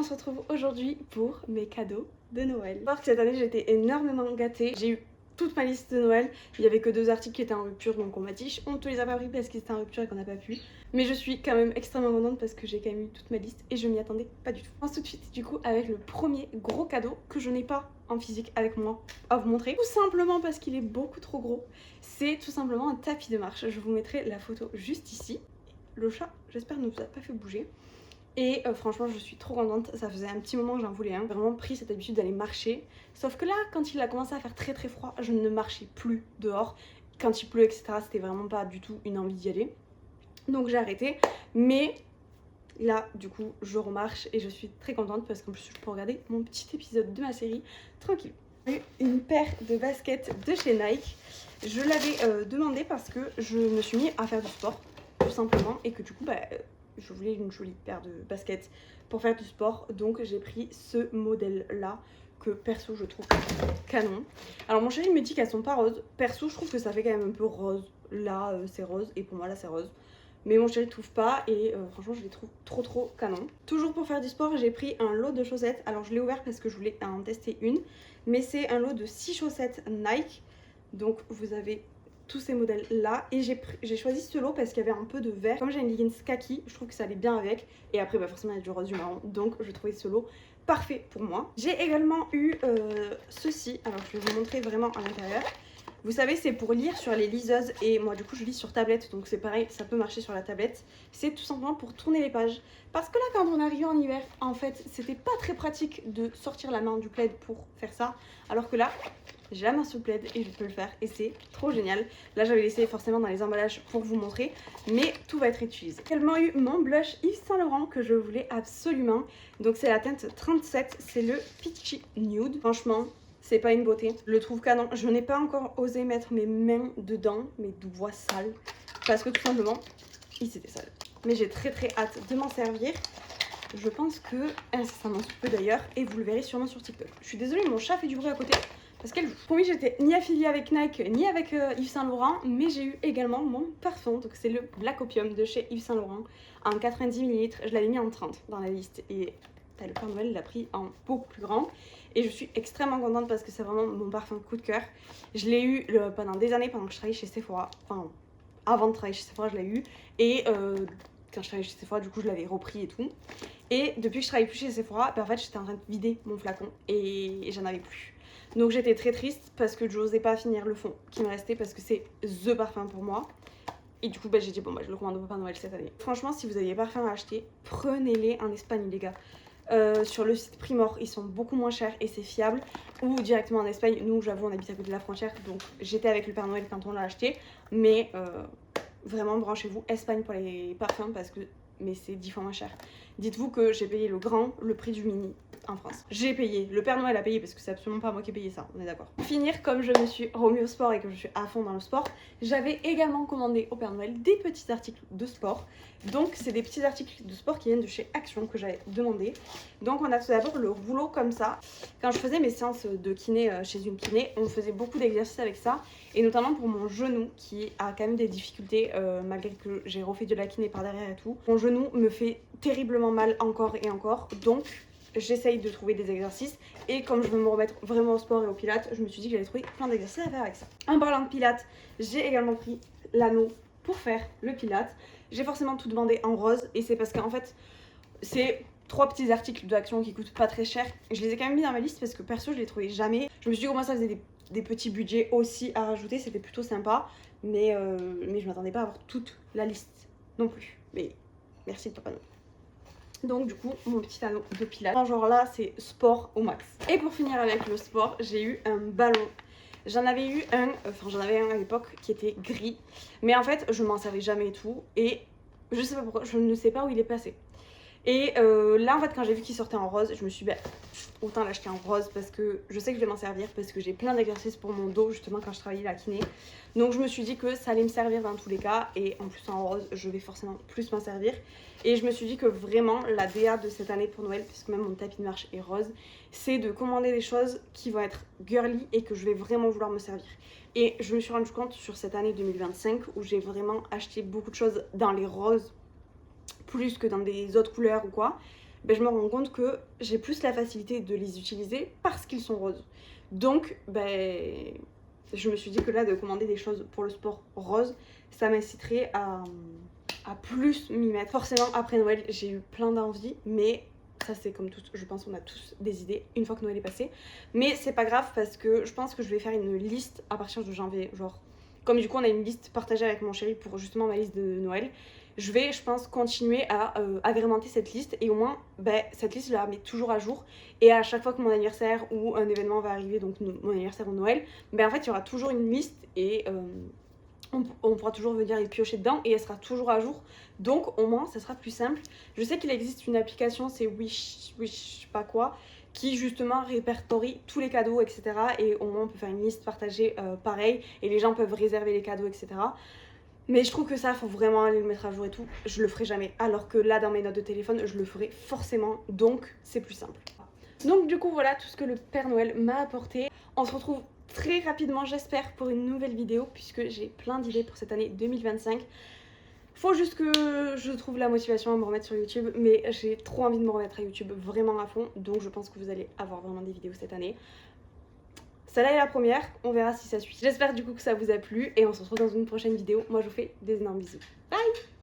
on se retrouve aujourd'hui pour mes cadeaux de Noël. Je que cette année j'ai été énormément gâtée, j'ai eu toute ma liste de Noël, il n'y avait que 2 articles qui étaient en rupture donc on m'a dit on te les a pas pris parce qu'ils étaient en rupture et qu'on n'a pas pu. Mais je suis quand même extrêmement contente parce que j'ai quand même eu toute ma liste et je m'y attendais pas du tout. On commence tout de suite du coup avec le premier gros cadeau que je n'ai pas en physique avec moi à vous montrer. Tout simplement parce qu'il est beaucoup trop gros. C'est tout simplement un tapis de marche. Je vous mettrai la photo juste ici. Le chat j'espère ne vous a pas fait bouger. Et franchement je suis trop contente, ça faisait un petit moment que j'en voulais un. J'ai vraiment pris cette habitude d'aller marcher. Sauf que là quand il a commencé à faire très très froid, je ne marchais plus dehors. Quand il pleut etc, c'était vraiment pas du tout une envie d'y aller. Donc j'ai arrêté. Mais là du coup je remarche et je suis très contente parce qu'en plus je peux regarder mon petit épisode de ma série tranquille. J'ai eu une paire de baskets de chez Nike. Je l'avais demandé parce que je me suis mis à faire du sport tout simplement et que du coup je voulais une jolie paire de baskets pour faire du sport, donc j'ai pris ce modèle là que perso je trouve canon. Alors mon chéri me dit qu'elles sont pas roses, perso je trouve que ça fait quand même un peu rose, là c'est rose et pour moi là c'est rose, mais mon chéri trouve pas et franchement je les trouve trop canon. Toujours pour faire du sport j'ai pris un lot de chaussettes, alors je l'ai ouvert parce que je voulais en tester une, mais c'est un lot de 6 chaussettes Nike, donc vous avez tous ces modèles là et j'ai choisi ce lot parce qu'il y avait un peu de vert. Comme j'ai une leggings kaki, je trouve que ça allait bien avec et après forcément il y a du rose, du marron, donc je trouvais ce lot parfait pour moi. J'ai également eu ceci, alors je vais vous montrer vraiment à l'intérieur. Vous savez c'est pour lire sur les liseuses et moi du coup je lis sur tablette donc c'est pareil, ça peut marcher sur la tablette. C'est tout simplement pour tourner les pages parce que là quand on arrive en hiver en fait c'était pas très pratique de sortir la main du plaid pour faire ça, alors que là j'ai la main sous le plaid et je peux le faire et c'est trop génial. Là j'avais laissé forcément dans les emballages pour vous montrer, mais tout va être utilisé. J'ai également eu mon blush Yves Saint Laurent que je voulais absolument, donc c'est la teinte 37, c'est le Peachy Nude. Franchement c'est pas une beauté, je le trouve canon. Je n'ai pas encore osé mettre mes mains dedans, mes doigts sales, parce que tout simplement ils étaient sales. Mais j'ai très hâte de m'en servir. Je pense que incessamment sous peu d'ailleurs, et vous le verrez sûrement sur TikTok. Je suis désolée, mon chat fait du bruit à côté parce qu'elle joue. Pour moi j'étais ni affiliée avec Nike ni avec Yves Saint Laurent, mais j'ai eu également mon parfum, donc c'est le Black Opium de chez Yves Saint Laurent en 90 ml. Je l'avais mis en 30 dans la liste et le Père Noël l'a pris en beaucoup plus grand et je suis extrêmement contente parce que c'est vraiment mon parfum coup de cœur. Je l'ai eu pendant des années pendant que je travaillais chez Sephora, enfin avant de travailler chez Sephora je l'ai eu et quand je travaillais chez Sephora du coup je l'avais repris et tout. Et depuis que je travaille plus chez Sephora, en fait j'étais en train de vider mon flacon et j'en avais plus. Donc j'étais très triste parce que je n'osais pas finir le fond qui me restait parce que c'est THE parfum pour moi. Et du coup j'ai dit bon je le commande au Papa Noël cette année. Franchement si vous avez des parfums à acheter, prenez-les en Espagne les gars. Sur le site Primor ils sont beaucoup moins chers et c'est fiable, ou directement en Espagne. Nous j'avoue on habite à côté de la frontière donc j'étais avec le Père Noël quand on l'a acheté, mais vraiment branchez-vous Espagne pour les parfums parce que c'est 10 fois moins cher. Dites-vous que j'ai payé le prix du mini en France. J'ai payé, le Père Noël a payé parce que c'est absolument pas moi qui ai payé ça, on est d'accord. Pour finir, comme je me suis remis au sport et que je suis à fond dans le sport, j'avais également commandé au Père Noël des petits articles de sport. Donc c'est des petits articles de sport qui viennent de chez Action que j'avais demandé. Donc on a tout d'abord le rouleau comme ça. Quand je faisais mes séances de kiné chez une kiné, on faisait beaucoup d'exercices avec ça. Et notamment pour mon genou qui a quand même des difficultés malgré que j'ai refait de la kiné par derrière et tout. Mon genou me fait terriblement mal encore et encore. Donc j'essaye de trouver des exercices et comme je veux me remettre vraiment au sport et au pilates, je me suis dit que j'allais trouver plein d'exercices à faire avec ça. En parlant de pilates, j'ai également pris l'anneau pour faire le pilates. J'ai forcément tout demandé en rose et c'est parce qu'en fait c'est 3 petits articles d'Action qui coûtent pas très cher. Je les ai quand même mis dans ma liste parce que perso je les trouvais jamais. Je me suis dit comment ça faisait des petits budgets aussi à rajouter, c'était plutôt sympa, mais je m'attendais pas à avoir toute la liste non plus. Mais merci de Papa Noël. Donc du coup mon petit anneau de pilates. Genre là c'est sport au max. Et pour finir avec le sport, j'ai eu un ballon. J'en avais eu un, j'en avais un à l'époque qui était gris, mais en fait je m'en servais jamais et tout, et je sais pas pourquoi, je ne sais pas où il est passé. Et là en fait quand j'ai vu qu'il sortait en rose, je me suis dit autant l'acheter en rose parce que je sais que je vais m'en servir, parce que j'ai plein d'exercices pour mon dos justement quand je travaillais la kiné. Donc je me suis dit que ça allait me servir dans tous les cas, et en plus en rose je vais forcément plus m'en servir. Et je me suis dit que vraiment la DA de cette année pour Noël, puisque même mon tapis de marche est rose, c'est de commander des choses qui vont être girly et que je vais vraiment vouloir me servir. Et je me suis rendu compte sur cette année 2025 où j'ai vraiment acheté beaucoup de choses dans les roses plus que dans des autres couleurs ou quoi, ben, je me rends compte que j'ai plus la facilité de les utiliser parce qu'ils sont roses. Donc ben, je me suis dit que là de commander des choses pour le sport rose, ça m'inciterait à plus m'y mettre. Forcément après Noël j'ai eu plein d'envies, mais ça c'est comme tout, je pense qu'on a tous des idées une fois que Noël est passé. Mais c'est pas grave parce que je pense que je vais faire une liste à partir de janvier. Genre, comme du coup on a une liste partagée avec mon chéri pour justement ma liste de Noël, je vais, je pense, continuer à agrémenter cette liste. Et au moins, ben, cette liste je la mets toujours à jour. Et à chaque fois que mon anniversaire ou un événement va arriver, donc mon anniversaire ou Noël, ben en fait il y aura toujours une liste et on pourra toujours venir y piocher dedans et elle sera toujours à jour. Donc au moins ça sera plus simple. Je sais qu'il existe une application, c'est Wish, je sais pas quoi, qui justement répertorie tous les cadeaux, etc. Et au moins on peut faire une liste partagée pareil et les gens peuvent réserver les cadeaux, etc. Mais je trouve que ça, faut vraiment aller le mettre à jour et tout. Je le ferai jamais. Alors que là, dans mes notes de téléphone, je le ferai forcément. Donc, c'est plus simple. Donc du coup, voilà tout ce que le Père Noël m'a apporté. On se retrouve très rapidement, j'espère, pour une nouvelle vidéo, puisque j'ai plein d'idées pour cette année 2025. Faut juste que je trouve la motivation à me remettre sur YouTube, mais j'ai trop envie de me remettre à YouTube vraiment à fond, donc je pense que vous allez avoir vraiment des vidéos cette année. Celle-là est la première, on verra si ça suit. J'espère du coup que ça vous a plu et on se retrouve dans une prochaine vidéo. Moi je vous fais des énormes bisous. Bye!